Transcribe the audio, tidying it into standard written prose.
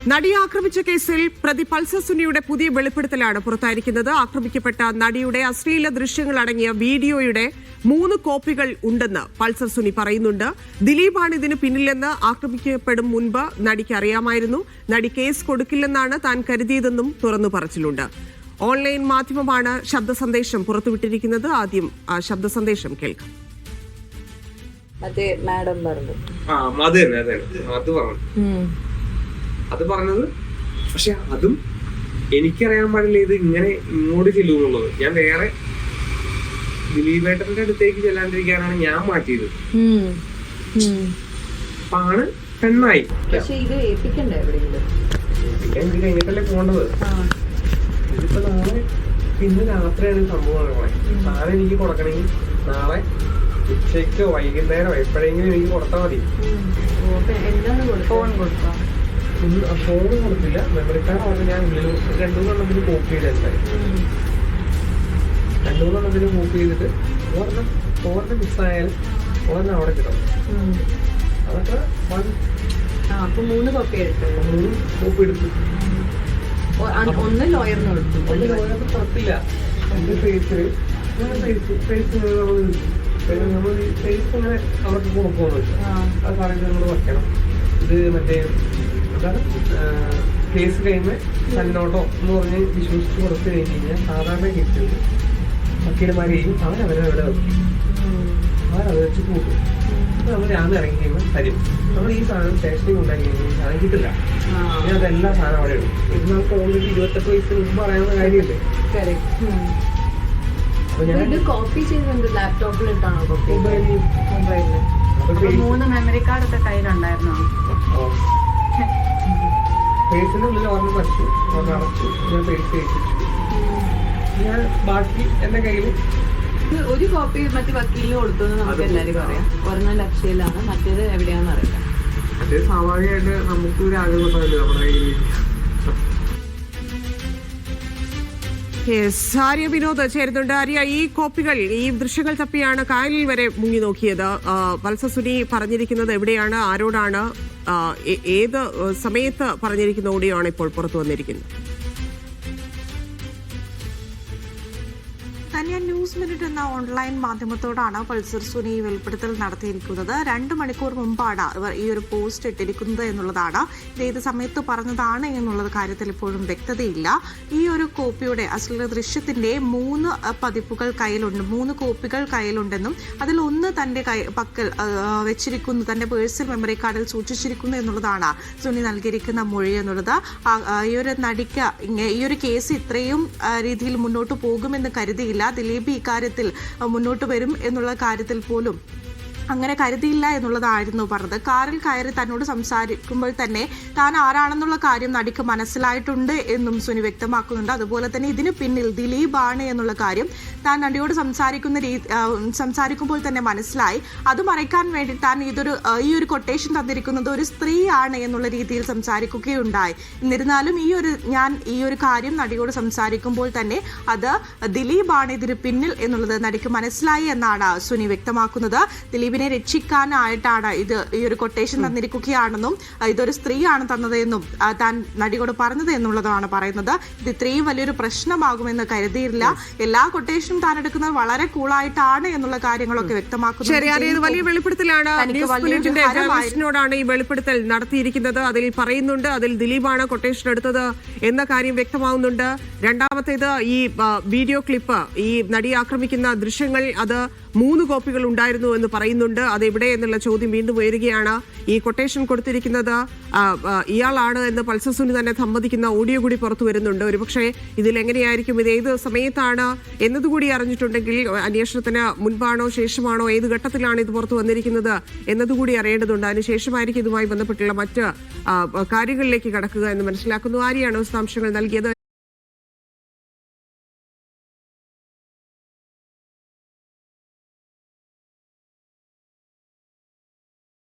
നടിയെ ആക്രമിച്ച കേസിൽ പ്രതി പൾസർ സുനിയുടെ പുതിയ വെളിപ്പെടുത്തലാണ് പുറത്തായിരിക്കുന്നത്. ആക്രമിക്കപ്പെട്ട നടിയുടെ അശ്ലീല ദൃശ്യങ്ങൾ അടങ്ങിയ വീഡിയോയുടെ 3 കോപ്പികൾ ഉണ്ടെന്ന് പൾസർ സുനി പറയുന്നുണ്ട്. ദിലീപാണ് ഇതിന് പിന്നിലെന്ന് ആക്രമിക്കപ്പെടും മുൻപ് നടിക്ക് അറിയാമായിരുന്നു. നടി കേസ് കൊടുക്കില്ലെന്നാണ് താൻ കരുതിയതെന്നും തുറന്നു പറച്ചിലുണ്ട്. ഓൺലൈൻ മാധ്യമമാണ് ശബ്ദ സന്ദേശം പുറത്തുവിട്ടിരിക്കുന്നത്. ആദ്യം ആ ശബ്ദ സന്ദേശം കേൾക്കാം. അത് പറഞ്ഞത് പക്ഷെ അതും എനിക്കറിയാൻ പാടില്ല ഇത് ഇങ്ങനെ ഇങ്ങോട്ട് ചെല്ലുന്നുള്ളത്. ഞാൻ വേറെ ദിലീപേട്ടന്റെ അടുത്തേക്ക് ചെല്ലാണ്ടിരിക്കാനാണ് ഞാൻ മാറ്റിയത്. ആണ് പെണ്ണായി ഇത് കഴിഞ്ഞിട്ടല്ലേ പോണ്ടത്. ഇതിപ്പോ നാളെ ഇന്ന് രാത്രിയാണ് സംഭവം. സാധനം എനിക്ക് കൊടുക്കണമെങ്കിൽ നാളെ ഉച്ചയ്ക്കോ വൈകുന്നേരമോ എപ്പോഴെങ്കിലും എനിക്ക് കൊടുത്താൽ മതി. ഫോൺ കൊടുത്തില്ല. മെമ്മറി കാർഡ് പറഞ്ഞ് ഞാൻ ഉള്ളിൽ 2-3 കോപ്പി ചെയ്തെടുത്തായി. 2-3 കോപ്പി ചെയ്തിട്ട് ഓർഡർ മിസ്സായാലും ഓർഡർ അവിടെ കിട്ടും. അതൊക്കെ 3 കോപ്പി എടുത്തു. 3 കോപ്പി എടുത്തു. ഒന്ന് ലോയറിന് കൊടുത്തു. കുഴപ്പമില്ല. എന്റെ ഫേസ് നമ്മൾ ഫേസ് അങ്ങനെ അവർക്ക് കൊടുക്കുമെന്ന് വെച്ചാൽ അത് പറയുന്നത് നമ്മൾ വയ്ക്കണം. ഇത് മറ്റേ കേസ് കഴിയുമ്പോൾ തന്നോട്ടോ എന്ന് പറഞ്ഞ് വിശ്വസിച്ച് കൊടുത്തു കഴിഞ്ഞ് കഴിഞ്ഞാൽ സാധാരണ കേസുണ്ട് വക്കീലന്മാരെയും അവരവരവിടെ വെക്കും. അവരത് വെച്ച് കൂട്ടും. അപ്പൊ നമ്മൾ രാവിലെ ഇറങ്ങി കഴിയുമ്പോൾ തരും. നമ്മൾ ഈ സാധനം സ്റ്റേഷനിൽ കൊണ്ടാക്കി കഴിഞ്ഞാൽ സാധനം കിട്ടില്ല. ഞാൻ അതെല്ലാ സാധനം അവിടെ ഇടും. ഇത് നമുക്ക് ഓൾറെഡി 28 വയസ്സിന് മുമ്പ് പറയാവുന്ന കാര്യമില്ലേ. കോപ്പി ചെയ്തിട്ടുണ്ട്. ലാപ്ടോപ്പിലിട്ടാണോ കോപ്പി? മൊബൈലില് 3 മെമ്മറി കാർഡ് ഒക്കെ കയ്യിലുണ്ടായിരുന്നോ? പേഴ്സിന്റെ ഉള്ളിൽ ഓർമ്മ വച്ചു, ഓർമ്മ അടച്ചു. ഞാൻ പേഴ്സ് കഴിച്ചു. ഞാൻ ബാക്കി എന്റെ കയ്യിൽ ഒരു കോപ്പി മറ്റു വക്കീലിന് കൊടുത്തു എന്ന് നമുക്ക് എല്ലാവരും അറിയാം. ഒരെണ്ണം ലക്ഷ്യയിലാണ്, മറ്റേത് എവിടെയാണെന്ന് അറിയില്ല. മറ്റേത് സ്വാഭാവികമായിട്ട് നമുക്ക് ഒരു ആഗ്രഹമല്ലേ നമ്മുടെ കയ്യിൽ. ആര്യ വിനോദ് ചേരുന്നുണ്ട്. ആര്യ, ഈ കോപ്പികൾ, ഈ ദൃശ്യങ്ങൾ തപ്പിയാണ് കായലിൽ വരെ മുങ്ങി നോക്കിയത്. പൾസർ സുനി പറഞ്ഞിരിക്കുന്നത് എവിടെയാണ്, ആരോടാണ്, ഏത് സമയത്ത് പറഞ്ഞിരിക്കുന്ന ഓഡിയോ ആണ് ഇപ്പോൾ പുറത്തു വന്നിരിക്കുന്നത്? ന്യൂസ് മിനിറ്റ് എന്ന ഓൺലൈൻ മാധ്യമത്തോടാണ് പൾസർ സുനി വെളിപ്പെടുത്തൽ നടത്തിയിരിക്കുന്നത്. 2 മണിക്കൂർ മുമ്പാണ് ഇവർ ഈ ഒരു പോസ്റ്റ് ഇട്ടിരിക്കുന്നത് എന്നുള്ളതാണ്. ഇത് ഏത് സമയത്ത് പറഞ്ഞതാണ് എന്നുള്ളത് കാര്യത്തിൽ ഇപ്പോഴും വ്യക്തതയില്ല. ഈ ഒരു കോപ്പിയുടെ അശ്ലീല ദൃശ്യത്തിന്റെ 3 പതിപ്പുകൾ കയ്യിലുണ്ട്, 3 കോപ്പികൾ കയ്യിലുണ്ടെന്നും അതിൽ ഒന്ന് തന്റെ പക്കൽ വെച്ചിരിക്കുന്നു, തന്റെ പേഴ്സണൽ മെമ്മറി കാർഡിൽ സൂക്ഷിച്ചിരിക്കുന്നു എന്നുള്ളതാണ് സുനി നൽകിയിരിക്കുന്ന മൊഴി എന്നുള്ളത്. ഈ ഒരു നടിക്ക് ഈ ഒരു കേസ് ഇത്രയും രീതിയിൽ മുന്നോട്ട് പോകുമെന്ന് കരുതിയില്ല. ദിലീപ് ഇക്കാര്യത്തിൽ മുന്നോട്ട് വരും എന്നുള്ള കാര്യത്തിൽ പോലും അങ്ങനെ കരുതിയില്ല എന്നുള്ളതായിരുന്നു പറഞ്ഞത്. കാറിൽ കയറി തന്നോട് സംസാരിക്കുമ്പോൾ തന്നെ താൻ ആരാണെന്നുള്ള കാര്യം നടിക്ക് മനസ്സിലായിട്ടുണ്ട് എന്നും സുനി വ്യക്തമാക്കുന്നുണ്ട്. അതുപോലെ തന്നെ ഇതിന് പിന്നിൽ ദിലീപാണ് എന്നുള്ള കാര്യം താൻ നടിയോട് സംസാരിക്കുമ്പോൾ തന്നെ മനസ്സിലായി. അത് മറയ്ക്കാൻ വേണ്ടി താൻ ഈ ഒരു കൊട്ടേഷൻ തന്നിരിക്കുന്നത് ഒരു സ്ത്രീയാണ് എന്നുള്ള രീതിയിൽ സംസാരിക്കുകയുണ്ടായി. എന്നിരുന്നാലും ഞാൻ ഈ ഒരു കാര്യം നടിയോട് സംസാരിക്കുമ്പോൾ തന്നെ അത് ദിലീപാണ് ഇതിന് പിന്നിൽ എന്നുള്ളത് നടിക്ക് മനസ്സിലായി എന്നാണ് സുനി വ്യക്തമാക്കുന്നത്. ദിലീപിനെ രക്ഷിക്കാനായിട്ടാണ് ഈ ഒരു കൊട്ടേഷൻ തന്നിരിക്കുകയാണെന്നും ഇതൊരു സ്ത്രീയാണ് തന്നതെന്നും താൻ നടിയോട് പറഞ്ഞത് എന്നുള്ളതാണ് പറയുന്നത്. ഇത് ഇത്രയും വലിയൊരു പ്രശ്നമാകുമെന്ന് കരുതിയില്ല. എല്ലാ കൊട്ടേഷനും താൻ എടുക്കുന്നത് വളരെ കൂളായിട്ടാണ് എന്നുള്ള കാര്യങ്ങളൊക്കെ വ്യക്തമാക്കുന്നത്. വലിയ വെളിപ്പെടുത്തലാണ്. ജേർണലിസ്റ്റിനോടാണ് ഈ വെളിപ്പെടുത്തൽ നടത്തിയിരിക്കുന്നത്. അതിൽ പറയുന്നുണ്ട്, അതിൽ ദിലീപാണ് കൊട്ടേഷൻ എടുത്തത് എന്ന കാര്യം വ്യക്തമാവുന്നുണ്ട്. രണ്ടാമത്തേത്, ഈ വീഡിയോ ക്ലിപ്പ്, ഈ നടിയെ ആക്രമിക്കുന്ന ദൃശ്യങ്ങൾ, അത് 3 കോപ്പികൾ ഉണ്ടായിരുന്നു എന്ന് പറയുന്നുണ്ട്. അതെവിടെ എന്നുള്ള ചോദ്യം വീണ്ടും ഉയരുകയാണ്. ഈ കൊട്ടേഷൻ കൊടുത്തിരിക്കുന്നത് ഇയാളാണ് എന്ന് പൾസർ സുനി തന്നെ സമ്മതിക്കുന്ന ഓഡിയോ കൂടി പുറത്തു വരുന്നുണ്ട്. ഒരുപക്ഷെ ഇതിൽ എങ്ങനെയായിരിക്കും, ഇത് ഏത് സമയത്താണ് എന്നതുകൂടി അറിഞ്ഞിട്ടുണ്ടെങ്കിൽ അന്വേഷണത്തിന് മുൻപാണോ ശേഷമാണോ, ഏത് ഘട്ടത്തിലാണ് ഇത് പുറത്തു വന്നിരിക്കുന്നത് എന്നതുകൂടി അറിയേണ്ടതുണ്ട്. അതിനുശേഷമായിരിക്കും ഇതുമായി ബന്ധപ്പെട്ടുള്ള മറ്റ് കാര്യങ്ങളിലേക്ക് കടക്കുക എന്ന് മനസ്സിലാക്കുന്നു. ആരെയാണ് വിശദാംശങ്ങൾ നൽകിയത്?